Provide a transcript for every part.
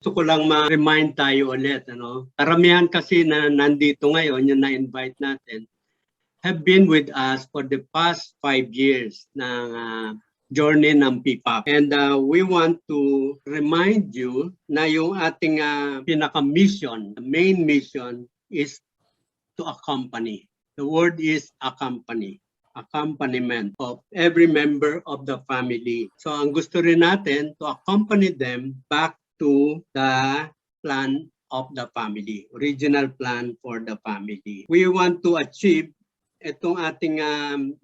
gusto ko lang ma-remind tayo ulit. Karamihan kasi na nandito ngayon, yung na-invite natin, have been with us for the past 5 years ng journey ng PPAP. And we want to remind you na yung ating pinaka-mission, the main mission is to accompany. The word is accompany. Accompaniment of every member of the family. So ang gusto rin natin to accompany them back to the plan of the family, original plan for the family. We want to achieve itong ating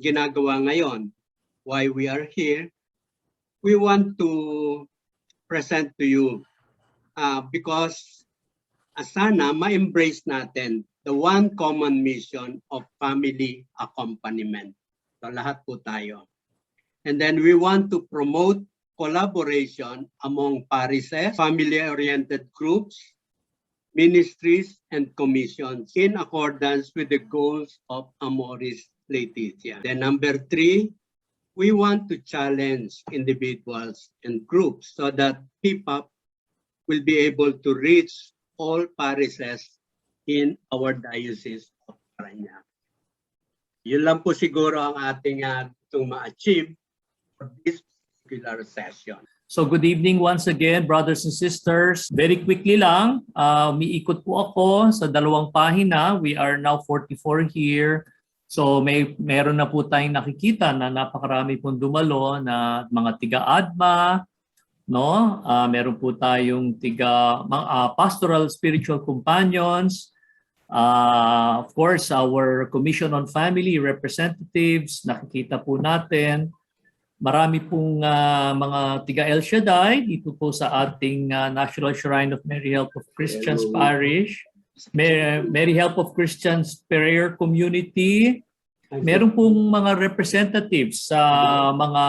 ginagawa ngayon. Why we are here, we want to present to you because sana ma-embrace natin the one common mission of family accompaniment. So lahat po tayo. And then we want to promote collaboration among parishes, family-oriented groups, ministries, and commissions in accordance with the goals of Amoris Laetitia. Then number 3, we want to challenge individuals and groups so that PPAP will be able to reach all parishes in our diocese of Parañaque. Yun lang po siguro ang ating itong ma-achieve for this particular session. So good evening once again, brothers and sisters. Very quickly lang, umiikot po ako sa 2 pahina. We are now 44 here. So meron na po tayong nakikita na napakarami pong dumalo na mga tiga-ADMA, no? Meron po tayong pastoral spiritual companions. Of course, our Commission on Family representatives, nakikita po natin. Marami pong mga tiga El Shaddai dito po sa ating National Shrine of Mary Help of Christians Parish, Mary Help of Christians Prayer Community. Meron pong mga representatives sa mga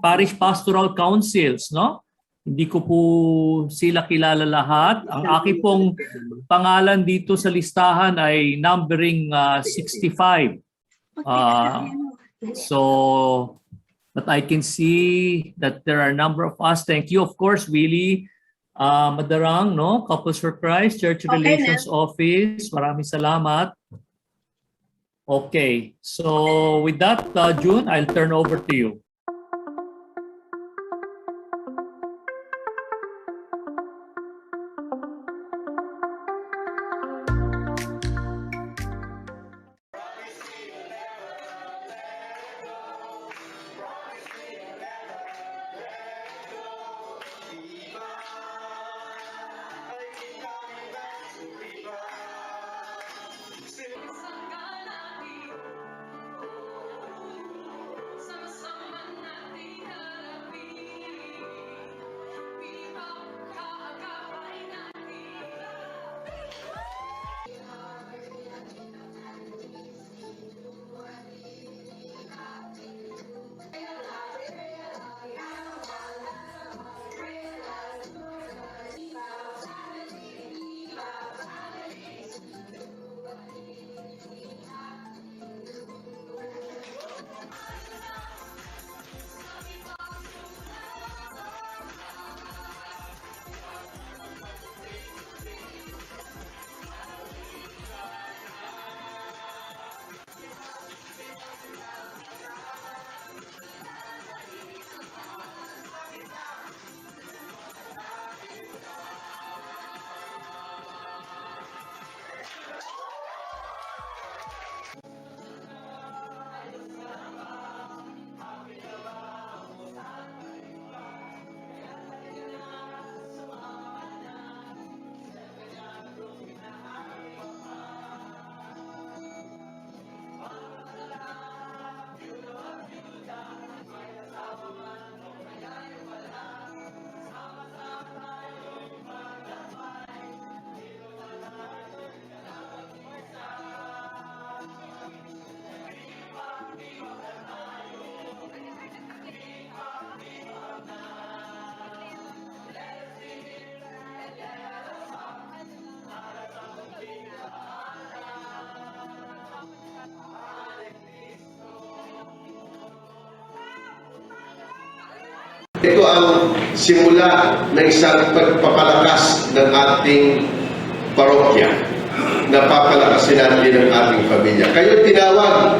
parish pastoral councils, no? Hindi ko po sila kilala lahat. Ang aking pong pangalan dito sa listahan ay numbering 65. But I can see that there are a number of us. Thank you, of course, Willie Madarang, no? Couples for Christ, Church Relations Office. Maraming salamat. Okay, so with that, June, I'll turn over to you. Sama-sama simula ng isang pagpapalakas ng ating parokya, napapalakasin natin ang ating pamilya. Kayo tinawag,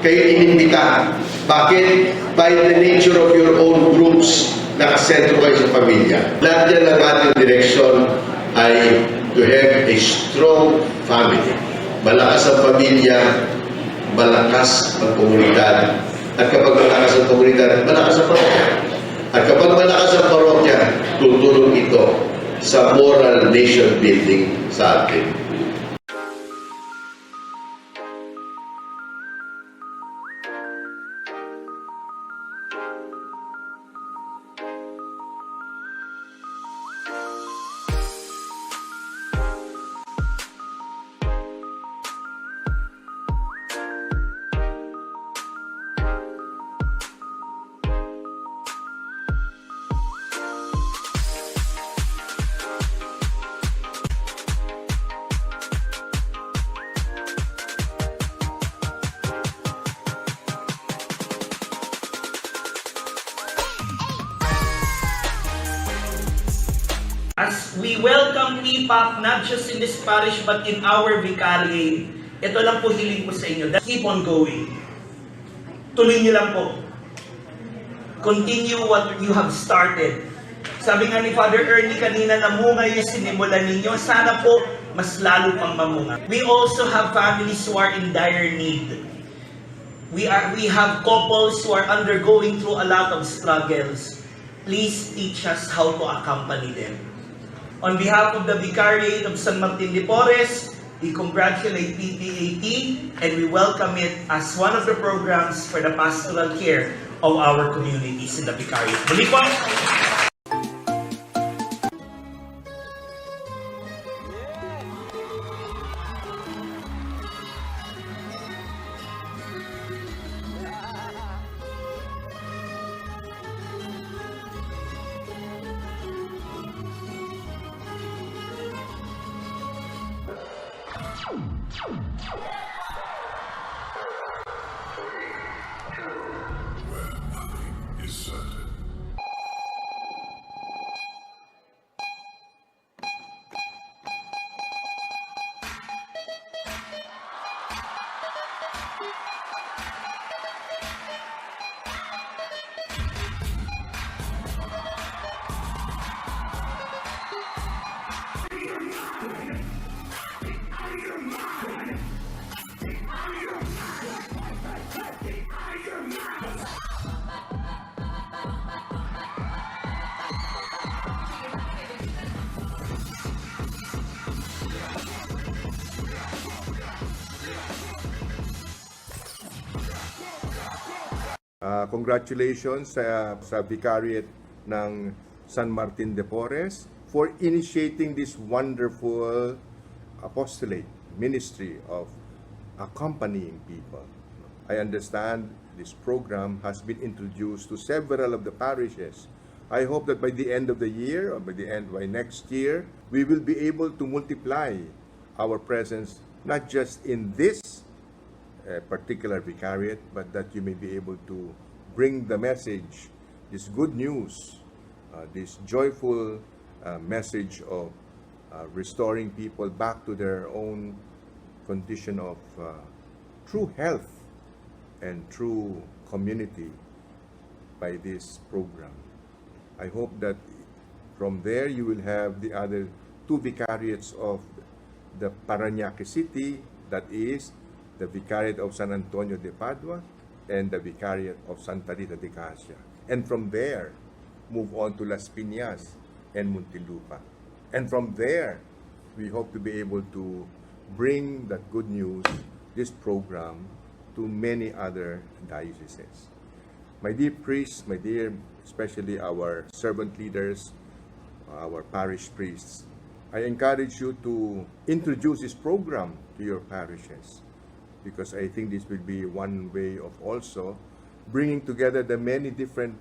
kayo inimbita. Bakit? By the nature of your own groups, nakasentro kayo sa pamilya. Lahat yan ang ating direksyon ay to have a strong family. Malakas ang pamilya, malakas ang komunidad. At kapag malakas ang komunidad, malakas ang parokya. At kapag malakas ang parokya, tutulong ito sa moral nation building sa atin. As we welcome PPAP not just in this parish but in our vicariate, ito lang po hiling ko sa inyo. Keep on going. Tuloy niyo lang po. Continue what you have started. Sabi nga ni Father Ernie kanina, namunga yung sinimulan ninyo. Sana po mas lalo pang mamunga. We also have families who are in dire need. We have couples who are undergoing through a lot of struggles. Please teach us how to accompany them. On behalf of the Vicariate of San Martin de Porres, we congratulate PPAP and we welcome it as one of the programs for the pastoral care of our communities in the Vicariate. Muli po, Congratulations sa Vicariate ng San Martin de Porres for initiating this wonderful apostolate ministry of accompanying people. I understand this program has been introduced to several of the parishes. I hope that by the end of the year or by next year, we will be able to multiply our presence not just in this particular vicariate, but that you may be able to bring the message, this good news, this joyful message of restoring people back to their own condition of true health and true community by this program. I hope that from there you will have the other two vicariates of the Parañaque City, that is the Vicariate of San Antonio de Padua and the Vicariate of Santa Rita de Casia. And from there, move on to Las Piñas and Muntinlupa. And from there, we hope to be able to bring that good news, this program, to many other dioceses. My dear priests, my dear, especially our servant leaders, our parish priests, I encourage you to introduce this program to your parishes, because I think this will be one way of also bringing together the many different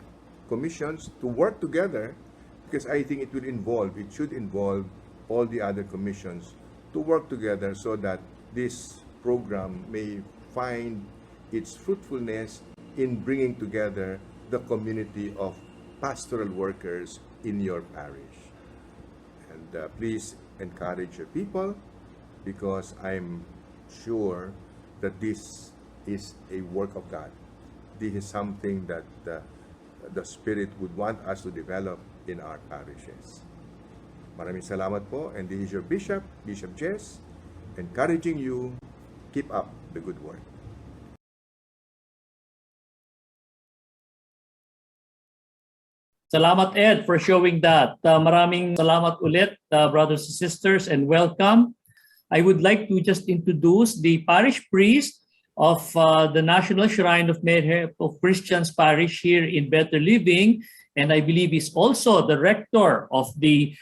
commissions to work together, because I think it should involve all the other commissions to work together so that this program may find its fruitfulness in bringing together the community of pastoral workers in your parish. And please encourage your people, because I'm sure that this is a work of God. This is something that the Spirit would want us to develop in our parishes. Maraming salamat po, and this is your Bishop, Bishop Jess, encouraging you, keep up the good work. Salamat, Ed, for showing that. Maraming salamat ulit, brothers and sisters, and welcome. I would like to just introduce the parish priest of the National Shrine of Mary of Christians Parish here in Better Living, and I believe he's also the rector of the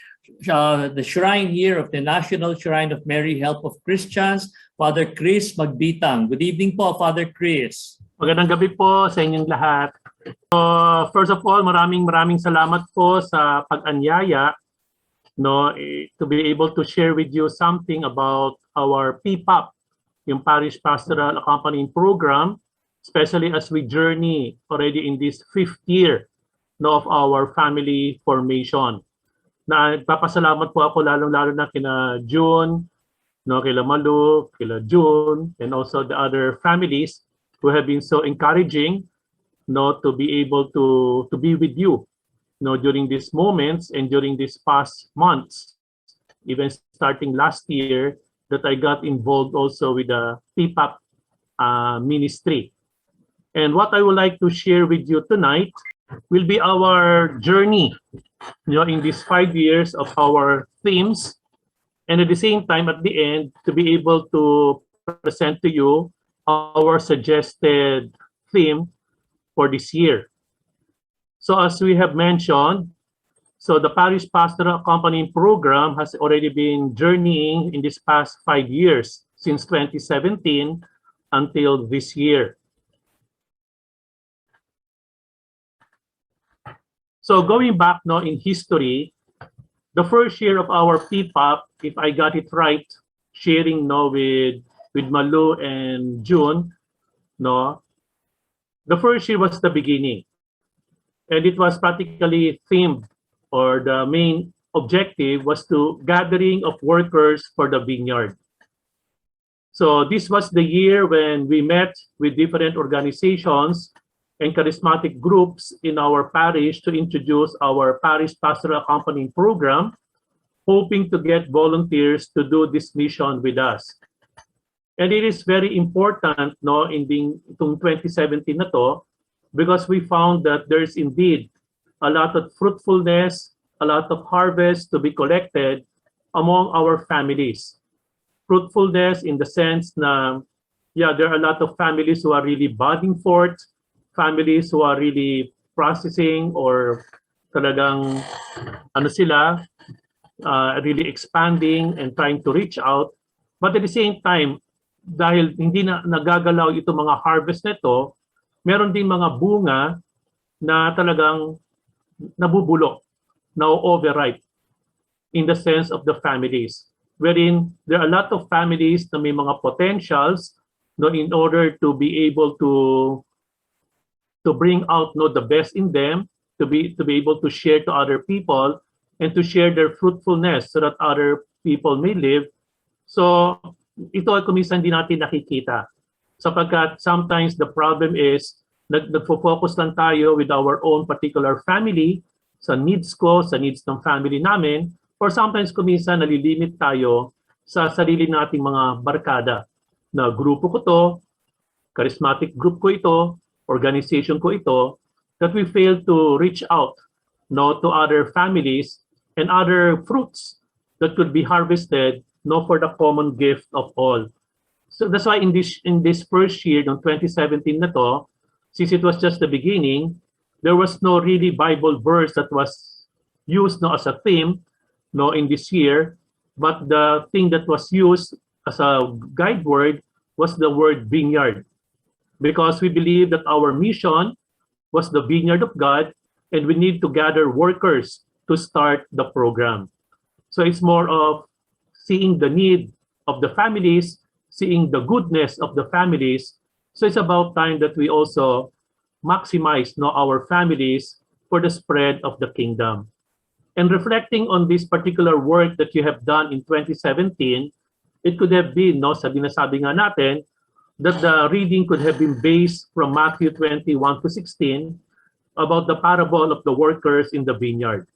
shrine here of the National Shrine of Mary Help of Christians, Father Chris Magbitang. Good evening po, Father Chris. Magandang gabi po sa inyong lahat. First of all, maraming salamat po sa pag-anyaya, no, to be able to share with you something about our PPAP, yung Parish Pastoral Accompanying Program, especially as we journey already in this 5th year, no, of our family formation. Nagpapasalamat po ako lalong-lalo na kina June, no, kila Malu, kila June, and also the other families who have been so encouraging, no, to be able to be with you, no, during these moments and during these past months, even starting last year, that I got involved also with the PPAP ministry. And what I would like to share with you tonight will be our journey, you know, in these 5 years of our themes, and at the same time, at the end, to be able to present to you our suggested theme for this year. So as we have mentioned, so the Parish Pastoral Accompanying Program has already been journeying in this past 5 years, since 2017 until this year. So going back now in history, the first year of our PPAP, if I got it right, sharing now with Malu and June, no, the first year was the beginning, and it was practically themed, or the main objective was to gathering of workers for the vineyard. So this was the year when we met with different organizations and charismatic groups in our parish to introduce our Parish Pastoral Accompanying Program, hoping to get volunteers to do this mission with us. And it is very important, no, in itong 2017 na to, because we found that there's indeed a lot of fruitfulness, a lot of harvest to be collected among our families. Fruitfulness in the sense na, yeah, there are a lot of families who are really budding forth, families who are really processing or talagang really expanding and trying to reach out. But at the same time, dahil hindi na nagagalaw itong mga harvest nito, meron din mga bunga na talagang nabubulok, now overripe in the sense of the families, wherein there are a lot of families na may mga potentials, no, in order to be able to bring out, no, the best in them, to be able to share to other people and to share their fruitfulness so that other people may live. So ito ay kuminsan din natin nakikita, sapagkat sometimes the problem is nagfo-focus lang tayo with our own particular family, sa needs ko, sa needs ng family namin, or sometimes kuminsan nalilimit tayo sa sarili nating mga barkada, na grupo ko to, charismatic group ko ito, organization ko ito, that we fail to reach out, no, to other families and other fruits that could be harvested, no, for the common gift of all. So that's why in this first year, no, 2017 na to, since it was just the beginning, there was no really Bible verse that was used, no, as a theme, no, in this year, but the thing that was used as a guide word was the word vineyard, because we believe that our mission was the vineyard of God, and we need to gather workers to start the program. So it's more of seeing the need of the families, seeing the goodness of the families. So it's about time that we also maximize, no, our families for the spread of the kingdom. And reflecting on this particular work that you have done in 2017, it could have been, no, sinasabi nga natin, that the reading could have been based from Matthew 21 to 16 about the parable of the workers in the vineyard.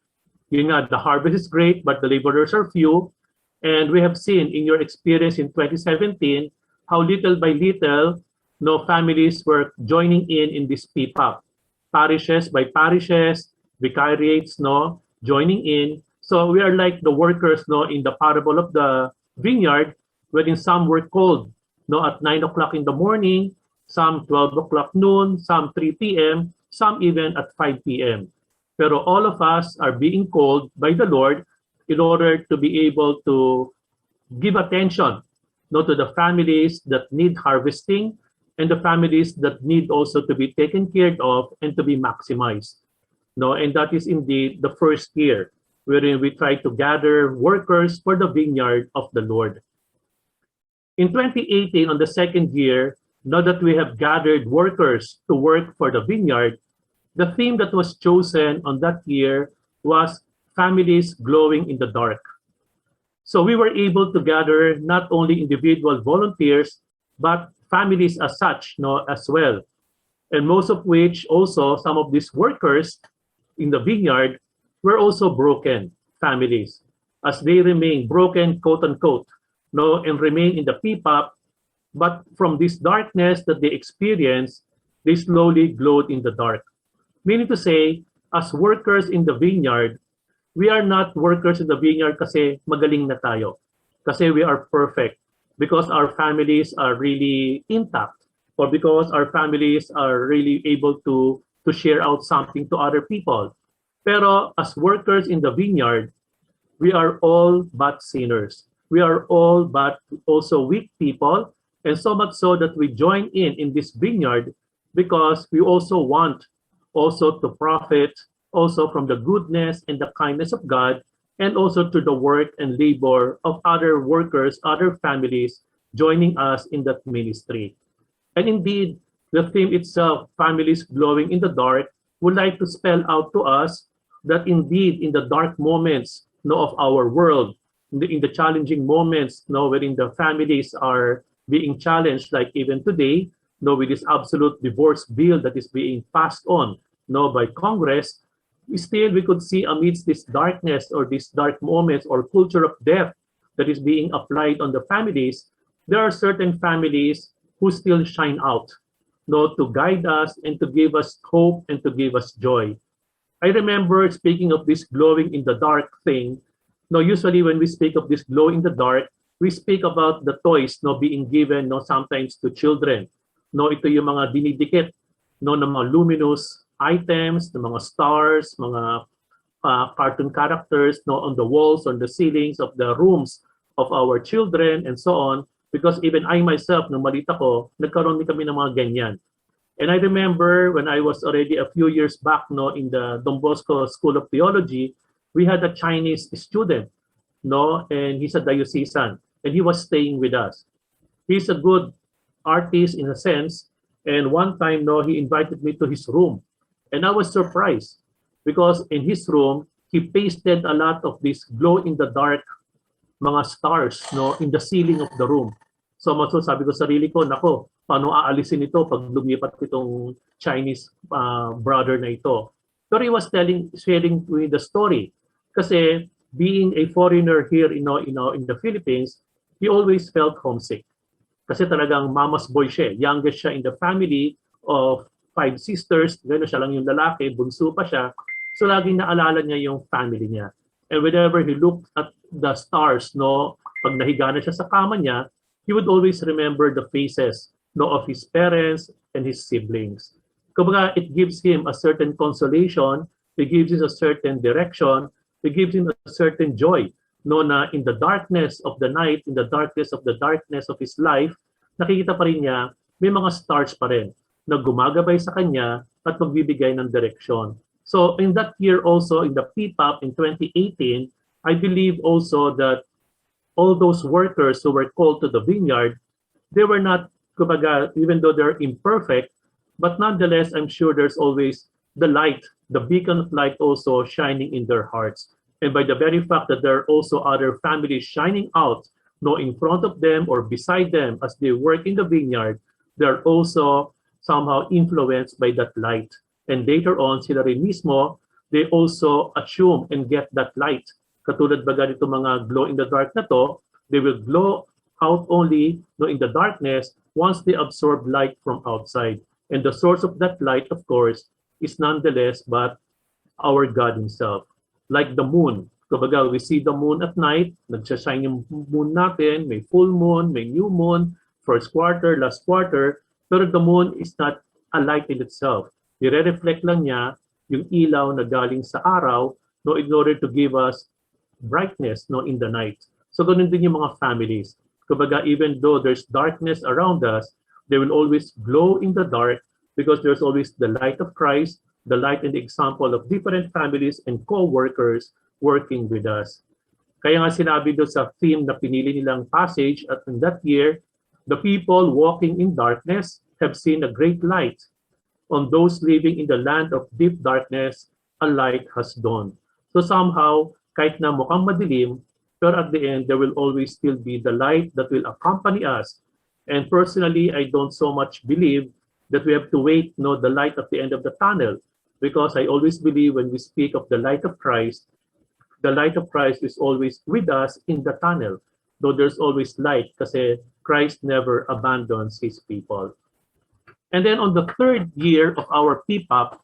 Yun nga, the harvest is great, but the laborers are few. And we have seen in your experience in 2017 how little by little, no, families were joining in this PPAP. Parishes by parishes, vicariates, no, joining in. So we are like the workers, no, in the parable of the vineyard, wherein some were called, no, at 9 o'clock in the morning, some 12 o'clock noon, some 3 p.m., some even at 5 p.m. Pero all of us are being called by the Lord in order to be able to give attention, no, to the families that need harvesting and the families that need also to be taken care of and to be maximized. No, and that is indeed the first year wherein we try to gather workers for the vineyard of the Lord. In 2018, on the second year, now that we have gathered workers to work for the vineyard, the theme that was chosen on that year was families glowing in the dark. So we were able to gather not only individual volunteers, but families as such, no, as well. And most of which also, some of these workers in the vineyard were also broken families, as they remain broken, quote unquote, no, and remain in the PPAP, but from this darkness that they experience, they slowly glowed in the dark. Meaning to say, as workers in the vineyard, we are not workers in the vineyard kasi magaling na tayo, kasi we are perfect, because our families are really intact, or because our families are really able to share out something to other people. Pero as workers in the vineyard, we are all but sinners. We are all but also weak people, and so much so that we join in this vineyard because we also want also to profit also from the goodness and the kindness of God, and also to the work and labor of other workers, other families joining us in that ministry. And indeed, the theme itself, families glowing in the dark, would like to spell out to us that indeed in the dark moments, no, of our world, in the challenging moments, no, wherein the families are being challenged, like even today, no, with this absolute divorce bill that is being passed on, no, by Congress, we could see amidst this darkness or these dark moments or culture of death that is being applied on the families, there are certain families who still shine out, no, to guide us and to give us hope and to give us joy. I remember, speaking of this glowing in the dark thing, no, usually when we speak of this glow in the dark, we speak about the toys, no, being given, no, sometimes to children. No, ito yung mga dinidikit, no, ng mga luminous items, ng mga stars, mga cartoon characters, no, on the walls, on the ceilings of the rooms of our children, and so on. Because even I myself, nung maliit ako, nagkaroon din kami ng mga ganyan. And I remember when I was already a few years back, no, in the Don Bosco School of Theology, we had a Chinese student, no, and he's a diocesan, and he was staying with us. He's a good artist in a sense, and one time, no, he invited me to his room, and I was surprised because in his room he pasted a lot of these glow in the dark mga stars, no, in the ceiling of the room. So sabi ko sa sarili ko, nako, paano aalisin ito pag lumipat itong Chinese brother na ito? Pero he was sharing with the story. Kasi being a foreigner here in the Philippines, he always felt homesick. Kasi talagang mama's boy siya, youngest siya in the family of 5 sisters, gano'n siya lang yung lalaki, bunso pa siya. So laging naalala niya yung family niya. And whenever he looked at the stars, no, pag nahiga na siya sa kama niya, he would always remember the faces, no, of his parents and his siblings. Kumbaga, it gives him a certain consolation, it gives him a certain direction, it gives him a certain joy, no, na in the darkness of the night, in the darkness of his life, nakikita pa rin niya, may mga stars pa rin na gumagabay sa kanya at magbibigay ng direksyon. So in that year also, in the PPAP in 2018, I believe also that all those workers who were called to the vineyard, they were not, kumbaga, even though they're imperfect, but nonetheless, I'm sure there's always the light, the beacon of light also shining in their hearts. And by the very fact that there are also other families shining out, no, in front of them or beside them as they work in the vineyard, they're also somehow influenced by that light. And later on, sila rin mismo, they also assume and get that light. Katulad ba ganito mga glow in the dark na to, they will glow out only, no, in the darkness once they absorb light from outside. And the source of that light, of course, is nonetheless but our God Himself. Like the moon. Kumbaga, we see the moon at night, nagsashine yung moon natin, may full moon, may new moon, first quarter, last quarter, pero the moon is not a light in itself. I-reflect lang niya yung ilaw na galing sa araw, no, in order to give us brightness, no, in the night. So ganun din yung mga families. Kumbaga, even though there's darkness around us, they will always glow in the dark because there's always the light of Christ, the light and the example of different families and co-workers working with us. Kaya nga sinabi doon sa theme na pinili nilang passage at in that year, the people walking in darkness have seen a great light. On those living in the land of deep darkness, a light has dawned. So somehow, kahit na mukhang madilim, pero at the end, there will always still be the light that will accompany us. And personally, I don't so much believe that we have to wait, no, the light at the end of the tunnel. Because I always believe when we speak of the light of Christ is always with us in the tunnel. Though there's always light kasi Christ never abandons His people. And then on the third year of our PPAP,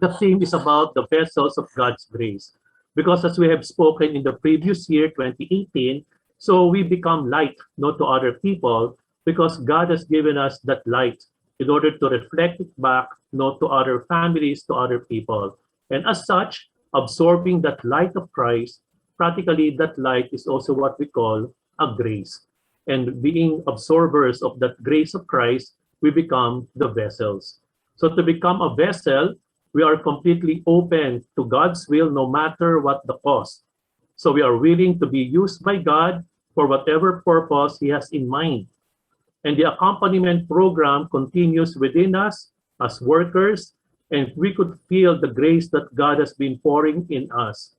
the theme is about the vessels of God's grace. Because as we have spoken in the previous year, 2018, so we become light, not to other people, because God has given us that light in order to reflect it back, not to other families, to other people. And as such, absorbing that light of Christ, practically that light is also what we call a grace. And being absorbers of that grace of Christ, we become the vessels. So to become a vessel, we are completely open to God's will no matter what the cost. So we are willing to be used by God for whatever purpose He has in mind. And the accompaniment program continues within us as workers, and we could feel the grace that God has been pouring in us.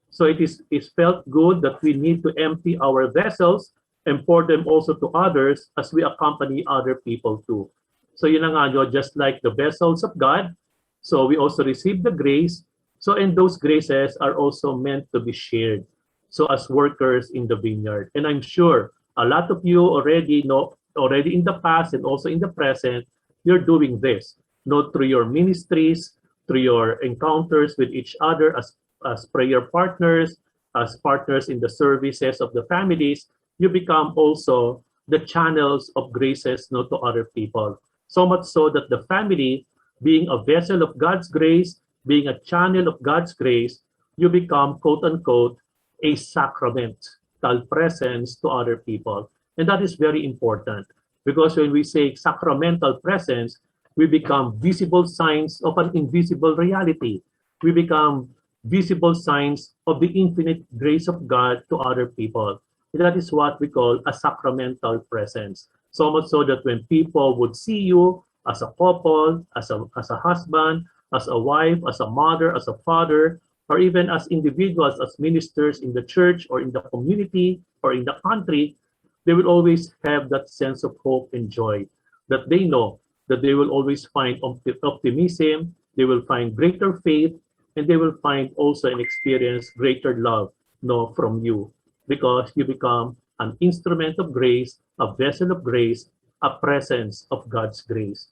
So it felt good that we need to empty our vessels and pour them also to others as we accompany other people too. So yun na nga, just like the vessels of God, so we also receive the grace. So and those graces are also meant to be shared. So as workers in the vineyard. And I'm sure a lot of you already know, already in the past and also in the present, you're doing this, not through your ministries, through your encounters with each other as prayer partners, as partners in the services of the families, you become also the channels of graces, not to other people. So much so that the family, being a vessel of God's grace, being a channel of God's grace, you become, quote unquote, a sacramental presence to other people. And that is very important because when we say sacramental presence, we become visible signs of an invisible reality. We become visible signs of the infinite grace of God to other people. And that is what we call a sacramental presence. So much so that when people would see you as a couple, as a husband, as a wife, as a mother, as a father, or even as individuals, as ministers in the church or in the community or in the country, they will always have that sense of hope and joy, that they know that they will always find optimism, they will find greater faith, and they will find also and experience greater love, no, from you, because you become an instrument of grace, a vessel of grace, a presence of God's grace.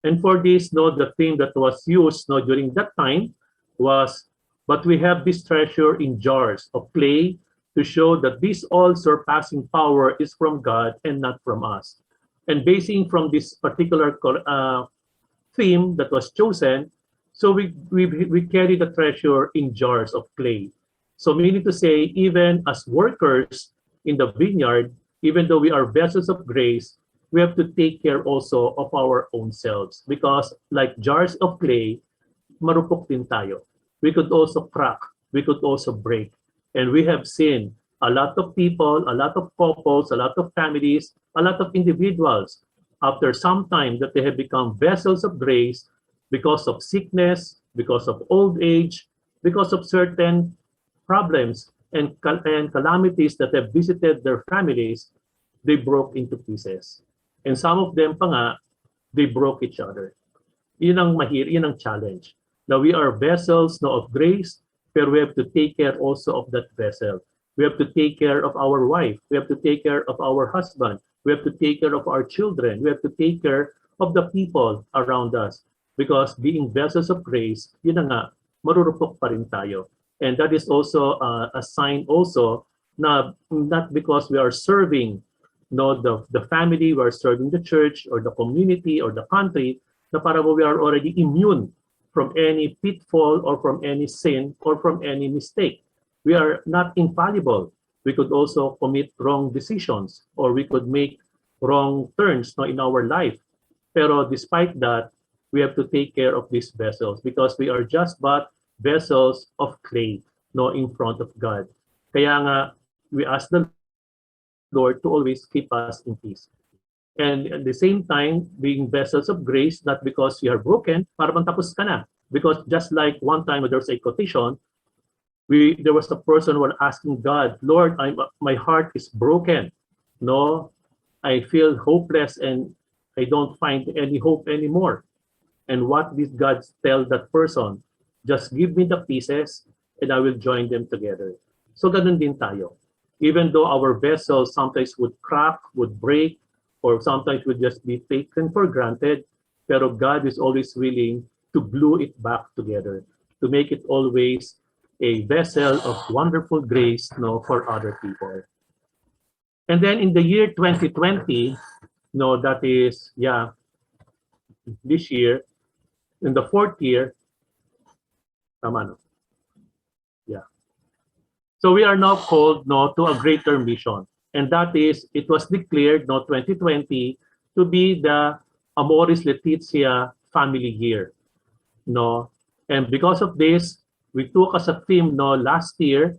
And for this, no, the thing that was used, no, during that time was, but we have this treasure in jars of clay to show that this all-surpassing power is from God and not from us. And basing from this particular theme that was chosen, so we carry the treasure in jars of clay. So meaning to say, even as workers in the vineyard, even though we are vessels of grace, we have to take care also of our own selves. Because like jars of clay, marupok din tayo. We could also crack, we could also break. And we have seen a lot of people, a lot of couples, a lot of families, a lot of individuals, after some time that they have become vessels of grace because of sickness, because of old age, because of certain problems and calamities that have visited their families, they broke into pieces. And some of them pa nga, they broke each other. Yun ang challenge. Now we are vessels no, of grace, but we have to take care also of that vessel. We have to take care of our wife. We have to take care of our husband. We have to take care of our children. We have to take care of the people around us. Because being vessels of grace, yun na nga, marurupok pa rin tayo. And that is also a sign also na not because we are serving no, the family, we are serving the church or the community or the country, na parang we are already immune from any pitfall or from any sin or from any mistake. We are not infallible. We could also commit wrong decisions or we could make wrong turns no, in our life. Pero despite that, we have to take care of these vessels because we are just but vessels of clay no, in front of God. Kaya nga, we ask the Lord to always keep us in peace. And at the same time, being vessels of grace, not because you are broken, para bang tapos ka na. Because just like one time there was a quotation, there was a person who was asking God, Lord, my heart is broken. No, I feel hopeless and I don't find any hope anymore. And what did God tell that person? Just give me the pieces and I will join them together. So ganun din tayo. Even though our vessels sometimes would crack, would break, or sometimes would just be taken for granted, pero God is always willing to glue it back together, to make it always a vessel of wonderful grace no, for other people. And then in the year 2020, no, that is, yeah, this year, in the fourth year, tama no? Yeah. So we are now called no, to a greater mission. And that is, it was declared no, 2020 to be the Amoris Laetitia family year. No? And because of this, we took as a theme no, last year,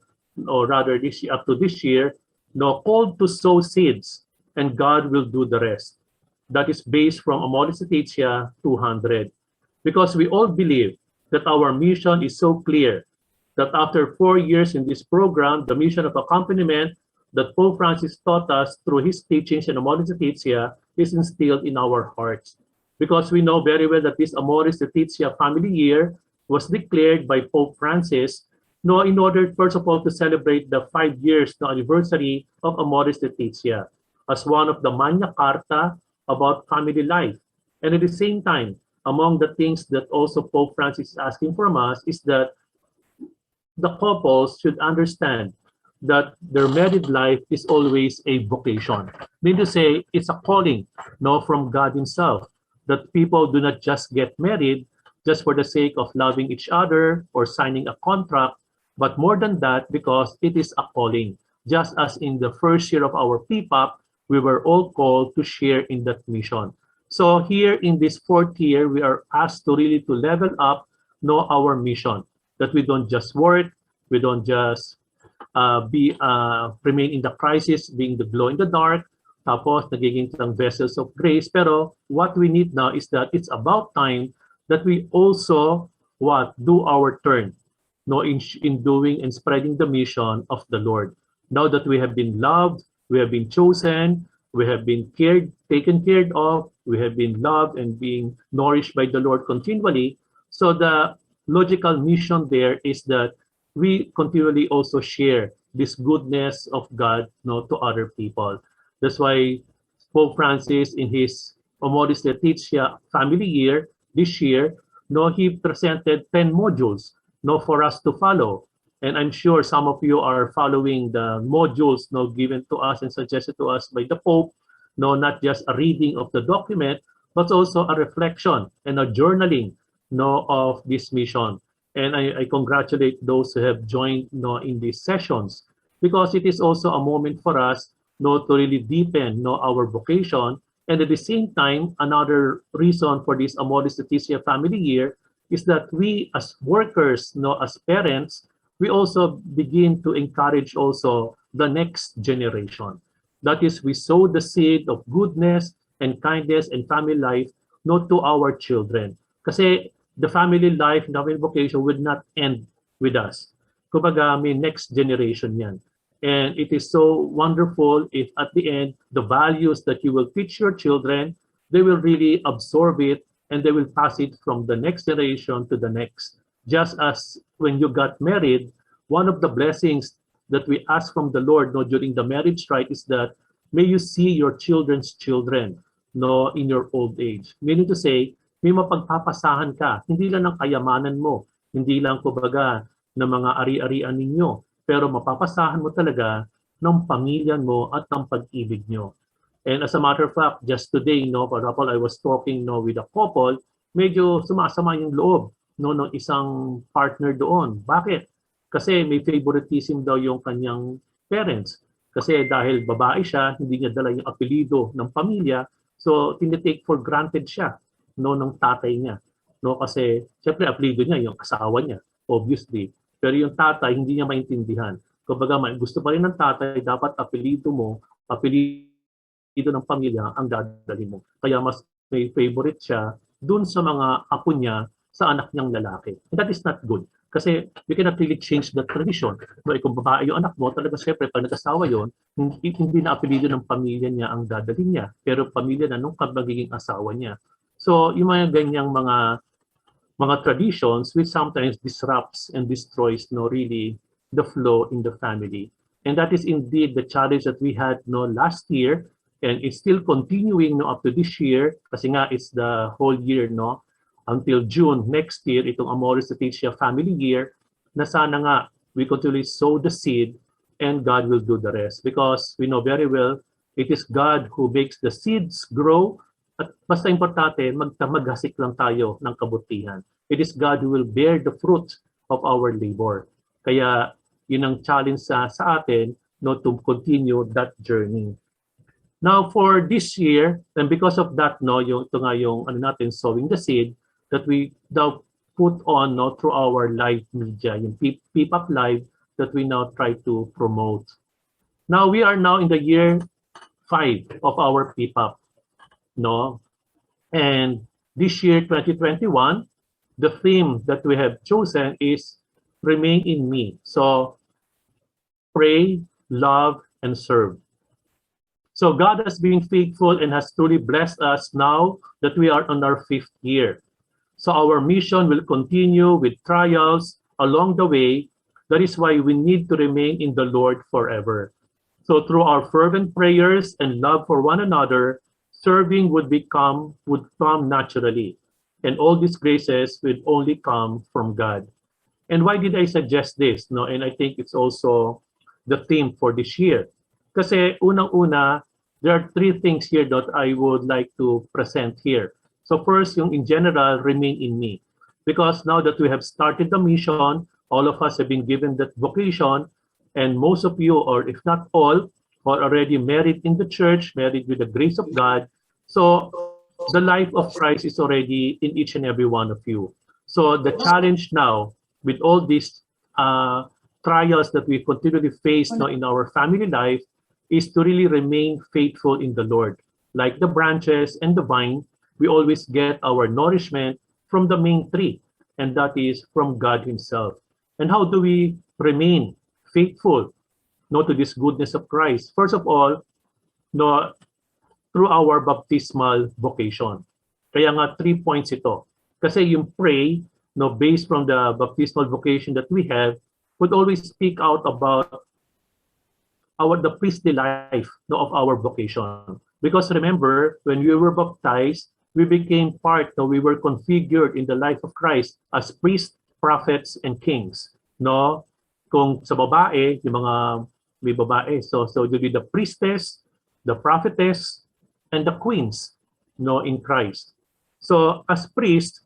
or rather this year, up to this year, no, called to sow seeds, and God will do the rest. That is based from Amoris Laetitia 200. Because we all believe that our mission is so clear that after 4 years in this program, the mission of accompaniment that Pope Francis taught us through his teachings in Amoris Laetitia is instilled in our hearts. Because we know very well that this Amoris Laetitia family year was declared by Pope Francis no, in order, first of all, to celebrate the 5 years no, anniversary of Amoris Laetitia as one of the Magna Carta about family life. And at the same time, among the things that also Pope Francis is asking from us is that the couples should understand that their married life is always a vocation. Meaning to say, it's a calling no, from God himself, that people do not just get married just for the sake of loving each other or signing a contract, but more than that, because it is a calling. Just as in the first year of our PPAP, we were all called to share in that mission. So here in this fourth year, we are asked to really to level up no, our mission, that we don't just work, we don't just remain in the crisis, being the glow in the dark, tapos nagiging lang vessels of grace. Pero what we need now is that it's about time that we also do our turn no, in doing and spreading the mission of the Lord. Now that we have been loved, we have been chosen, we have been taken care of, we have been loved and being nourished by the Lord continually. So the logical mission there is that we continually also share this goodness of God no, to other people. That's why Pope Francis in his Amoris Laetitia family year, this year, no, he presented 10 modules no, for us to follow. And I'm sure some of you are following the modules no, given to us and suggested to us by the Pope, no, not just a reading of the document, but also a reflection and a journaling no, of this mission. And I congratulate those who have joined no, in these sessions, because it is also a moment for us no, to really deepen no, our vocation. And at the same time, another reason for this Amoris Laetitia family year is that we as workers, no, as parents, we also begin to encourage also the next generation. That is, we sow the seed of goodness and kindness and family life not to our children. Kasi the family life, the family vocation would not end with us. kumbaga may next generation yan. And it is so wonderful if at the end, the values that you will teach your children, they will really absorb it and they will pass it from the next generation to the next. Just as when you got married, one of the blessings that we ask from the Lord no, during the marriage rite is that may you see your children's children no, in your old age. Meaning to say, may mapagpapasahan ka, hindi lang ng kayamanan mo, hindi lang kumbaga ng mga ari-arian ninyo, pero mapapasahan mo talaga ng pamilya mo at ng pag-ibig nyo. And as a matter of fact, just today, no, for example, I was talking no, with a couple, medyo sumasama yung loob no, ng isang partner doon. Bakit? Kasi may favoritism daw yung kanyang parents. Kasi dahil babae siya, hindi niya dala yung apelido ng pamilya, so tinitake for granted siya no, ng tatay niya. No, kasi syempre apelido niya yung asawa niya, obviously. Pero yung tatay, hindi niya maintindihan. Kumbaga, gusto pa rin ng tatay, dapat apelido mo, apelido ng pamilya ang dadalhin mo. Kaya mas may favorite siya dun sa mga apo niya sa anak niyang lalaki. And that is not good. Kasi you cannot really change the tradition. No, kung babae yung anak mo, talaga siyempre pag nag-asawa yun, hindi na apelido ng pamilya niya ang dadalhin niya. Pero pamilya na nung magiging asawa niya. So yung mga ganyang mga traditions which sometimes disrupts and destroys no really the flow in the family. And that is indeed the challenge that we had no last year and it's still continuing no up to this year kasi nga it's the whole year no until June next year itong Amoris Laetitia family year na sana nga we continually sow the seed and God will do the rest because we know very well it is God who makes the seeds grow at basta importante maghasik lang tayo ng kabutihan. It is God who will bear the fruit of our labor. Kaya yun ang challenge sa atin no, to continue that journey. Now for this year, and because of that, no, ito nga yung ano natin, sowing the seed, that we now put on no, through our live media, yung PPAP Live that we now try to promote. Now we are now in the year 5 of our PPAP. No? And this year, 2021, the theme that we have chosen is Remain in Me. So, pray, love, and serve. So, God has been faithful and has truly blessed us now that we are on our 5th year. So, our mission will continue with trials along the way. That is why we need to remain in the Lord forever. So, through our fervent prayers and love for one another, serving would come naturally. And all these graces would only come from God. And why did I suggest this? No, and I think it's also the theme for this year. Kasi unang-una, there are 3 things here that I would like to present here. So first, yung in general, remain in me. Because now that we have started the mission, all of us have been given that vocation, and most of you, or if not all, are already married in the church, married with the grace of God. So the life of Christ is already in each and every one of you. So the challenge now with all these trials that we continually face now in our family life is to really remain faithful in the Lord. Like the branches and the vine, we always get our nourishment from the main tree, and that is from God Himself. And how do we remain faithful to this goodness of Christ? First of all, no, through our baptismal vocation. Kaya nga 3 points ito. Kasi yung pray, no, based from the baptismal vocation that we have, would always speak out about the priestly life no, of our vocation. Because remember, when we were baptized, we became part, no, we were configured in the life of Christ as priests, prophets, and kings. No? Kung sa babae, yung mga may babae, so you'll be the priestess, the prophetess, and the queens no, in Christ. So as priests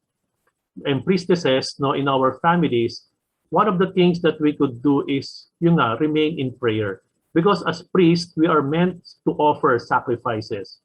and priestesses no, in our families, one of the things that we could do is remain in prayer. Because as priests, we are meant to offer sacrifices.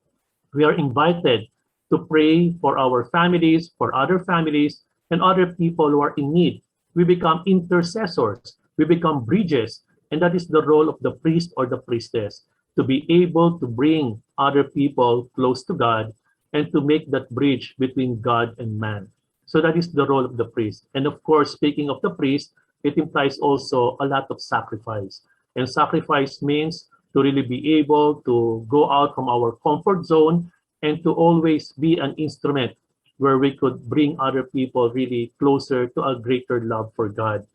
We are invited to pray for our families, for other families, and other people who are in need. We become intercessors. We become bridges. And that is the role of the priest or the priestess, to be able to bring other people close to God and to make that bridge between God and man. So that is the role of the priest. And of course, speaking of the priest, it implies also a lot of sacrifice. And sacrifice means to really be able to go out from our comfort zone and to always be an instrument where we could bring other people really closer to a greater love for God.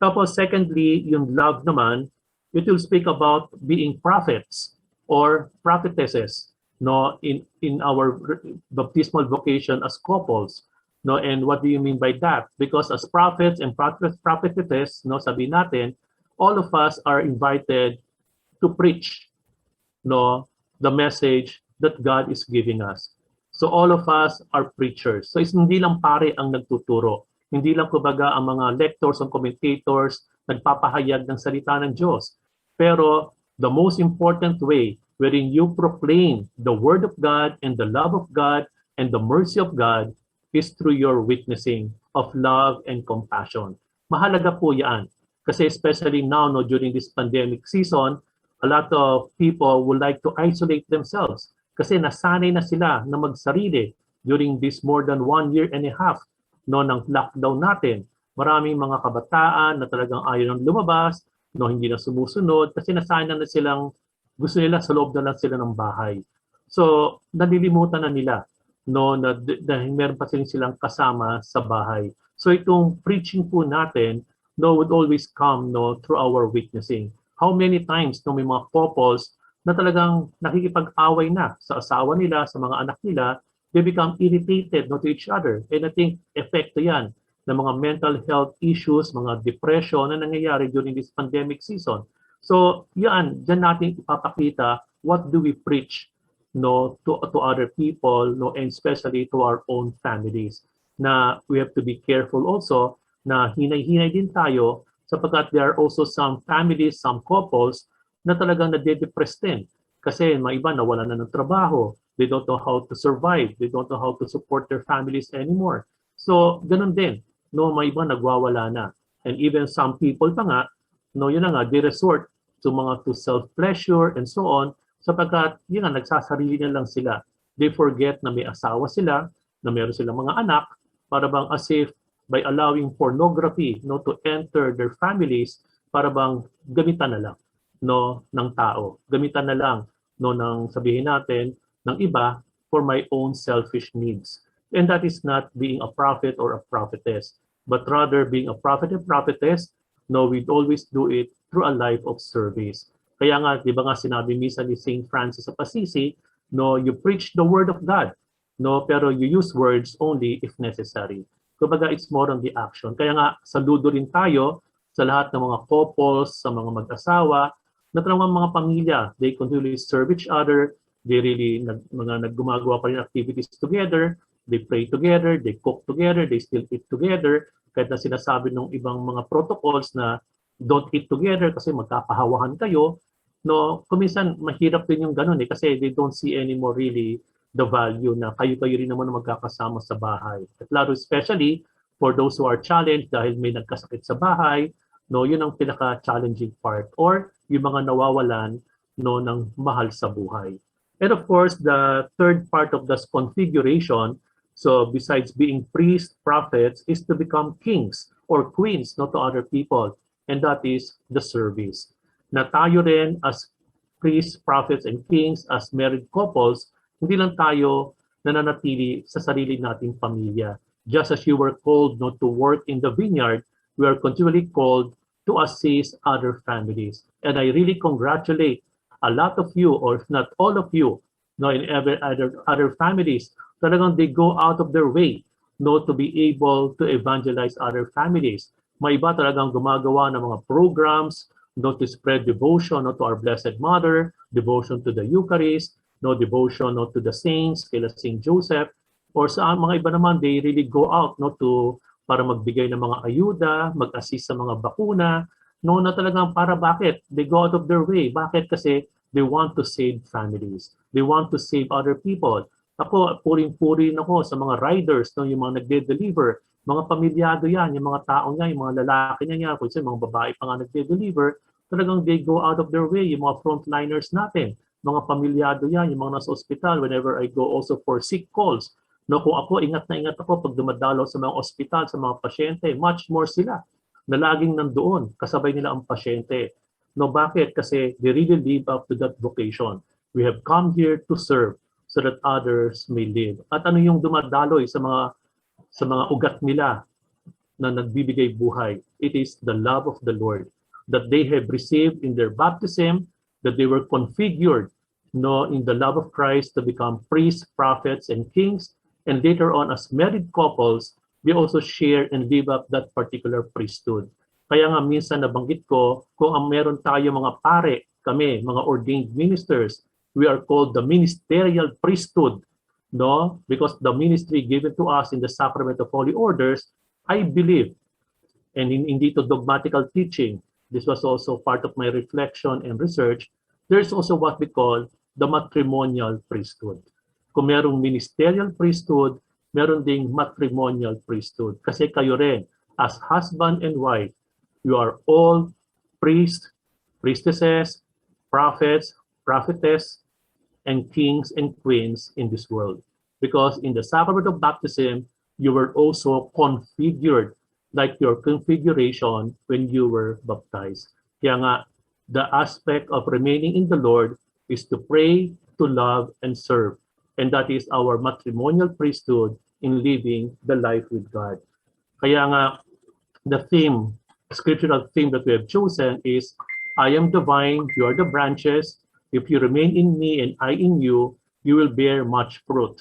Tapos secondly, yung love naman, it will speak about being prophets or prophetesses, no, in our baptismal vocation as couples. No, and what do you mean by that? Because as prophets and prophetesses, no, sabi natin, all of us are invited to preach, no, the message that God is giving us. So all of us are preachers. So hindi lang pare ang nagtuturo. Hindi lang kumbaga ang mga lectors and commentators nagpapahayag ng salita ng Diyos. Pero the most important way wherein you proclaim the word of God and the love of God and the mercy of God is through your witnessing of love and compassion. Mahalaga po yan. Kasi especially now, no, during this pandemic season, a lot of people would like to isolate themselves kasi nasanay na sila na magsarili during this more than 1 year and a half, no, ng lockdown natin. Maraming mga kabataan na talagang ayaw nang lumabas, no, hindi na sumusunod kasi nasanay na silang gusto nila sa loob na lang sila ng bahay. So, nalilimutan na nila, no, na dahil meron pa silang kasama sa bahay. So itong preaching po natin, no, would always come, no, through our witnessing. How many times no, may mga couples na talagang nakikipag-away na sa asawa nila, sa mga anak nila, they become irritated, no, to each other. And I think epekto yan ng mga mental health issues, mga depression na nangyayari during this pandemic season. So yan, dyan natin ipapakita what do we preach, no, to other people, no, and especially to our own families. Na we have to be careful also na hinay-hinay din tayo sapagkat there are also some families, some couples na talagang nade-depress din. Kasi may iba nawala na ng trabaho. They don't know how to survive. They don't know how to support their families anymore. So, ganun din. No, may iba nagwawala na. And even some people pa nga, no, yun na nga, they resort to self-pleasure and so on sapagkat yun nga, nagsasarili na lang sila. They forget na may asawa sila, na meron silang mga anak, para bang as if by allowing pornography, no, to enter their families, para bang gamitan na lang, no, ng tao. Gamitan na lang, no, ng sabihin natin ng iba for my own selfish needs. And that is not being a prophet or a prophetess, but rather being a prophet and prophetess, no, we'd always do it through a life of service. Kaya nga, di ba nga sinabi minsan ni St. Francis of Assisi, no, you preach the word of God, no, pero you use words only if necessary. Kumbaga, it's more on the action. Kaya nga, saludo rin tayo sa lahat ng mga couples, sa mga mag-asawa, na talagang mga pamilya, they continually serve each other, they really naggumagawa pa rin activities together, they pray together, they cook together, they still eat together, kahit na sinasabi ng ibang mga protocols na don't eat together kasi magkapahawahan kayo, no, kuminsan mahirap din yung ganun kasi they don't see anymore really the value na kayo-kayo rin naman magkakasama sa bahay. At lalo especially for those who are challenged dahil may nagkasakit sa bahay, no, yun ang pinaka-challenging part. Or yung mga nawawalan, no, ng mahal sa buhay. And of course, the third part of this configuration, so besides being priests, prophets, is to become kings or queens, no, to other people. And that is the service. Na tayo rin as priests, prophets, and kings, as married couples, hindi lang tayo nananatili sa sarili nating pamilya. Just as you were called not to work in the vineyard, we are continually called to assist other families. And I really congratulate a lot of you, or if not all of you, no, in every other families, talagang they go out of their way, no, to be able to evangelize other families. May iba talagang gumagawa ng mga programs, no, to spread devotion, no, to our Blessed Mother, devotion to the Eucharist, no, devotion, no, to the saints, kila Saint Joseph, or sa mga iba naman, they really go out, no, to para magbigay ng mga ayuda, mag-assist sa mga bakuna, no, na talagang para bakit? They go out of their way. Bakit? Kasi they want to save families. They want to save other people. Ako, puring-puri ako sa mga riders, no, yung mga nagde-deliver, mga pamilyado yan, yung mga tao niya, yung mga lalaki niya, kung mga babae pa nga nagde-deliver, talagang they go out of their way, yung mga frontliners natin, mga pamilyado yan, yung mga nasa ospital, whenever I go also for sick calls. No, kung ako, ingat na ingat ako pag dumadalaw sa mga ospital, sa mga pasyente, much more sila. na laging nandoon, kasabay nila ang pasyente. No, bakit? Kasi they really live up to that vocation. We have come here to serve so that others may live. At ano yung dumadaloy sa mga ugat nila na nagbibigay buhay? It is the love of the Lord that they have received in their baptism, that they were configured in the love of Christ to become priests, prophets, and kings. And later on, as married couples, we also share and live up that particular priesthood. Kaya nga minsan nabanggit ko, kung ang meron tayo mga pare, kami, mga ordained ministers, we are called the ministerial priesthood, no? Because the ministry given to us in the sacrament of holy orders, I believe, and hindi to dogmatical teaching, this was also part of my reflection and research, there's also what we call the matrimonial priesthood. Kung merong ministerial priesthood, meron ding matrimonial priesthood. Kasi kayo rin, as husband and wife, you are all priests, priestesses, prophets, prophetess, and kings and queens in this world. Because in the sacrament of baptism, you were also configured like your configuration when you were baptized. Kaya nga, the aspect of remaining in the Lord is to pray, to love, and serve. And that is our matrimonial priesthood in living the life with God. Kaya nga, the theme, scriptural theme that we have chosen is, I am the vine, you are the branches. If you remain in me and I in you, you will bear much fruit.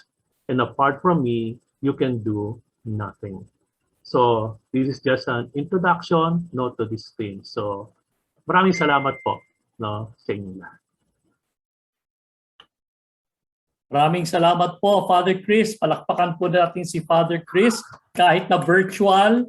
And apart from me, you can do nothing. So this is just an introduction, to this theme. So maraming salamat po, sa inyo lahat. Maraming salamat po, Father Chris. Palakpakan po natin si Father Chris kahit na virtual.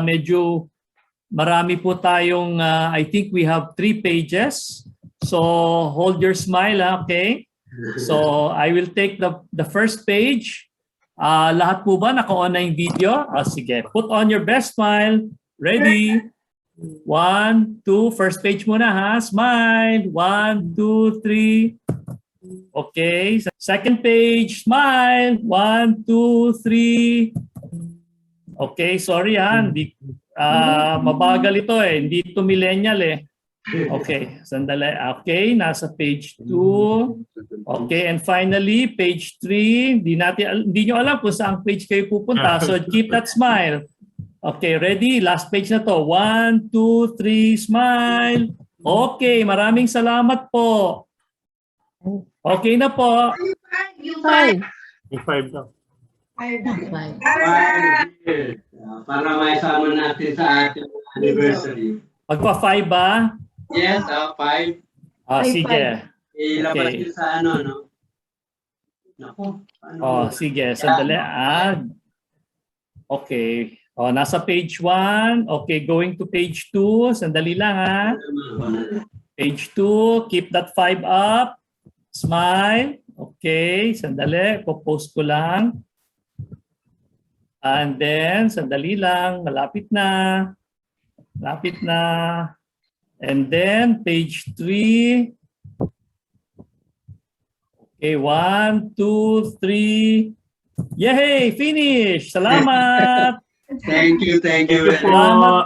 medyo marami po tayong, I think we have 3 pages. So hold your smile, okay? So I will take the first page. Lahat po ba naka-on na yung video? Sige, put on your best smile. Ready? 1, 2, first page muna ha. Smile. 1, 2, 3. Okay. Second page, smile. 1, 2, 3. Okay, sorry ha. Mabagal ito eh. Hindi ito millennial eh. Okay, sandali. Okay, nasa page 2. Okay, and finally, page 3. Hindi nyo alam kung saan page kayo pupunta. So keep that smile. Okay, ready? Last page na to. 1, 2, 3, smile. Okay, maraming salamat po. Okay na po. Yung 5. Yung 5 daw. Para maisama natin sa ating anniversary. Magpa-5 ba? Yes, 5. Sige. Ilabas Okay. niyo sa ano, no? Naku. Sige. Sandali. Okay. Nasa page 1. Okay, going to page 2. Sandali lang ha. Page 2. Keep that 5 up. Smile. Okay, sandali. Popost ko lang. And then, sandali lang. Malapit na. Malapit na. And then, page 3. Okay, 1, 2, 3. Yay! Finish! Salamat! Thank you. Thank you po. Salamat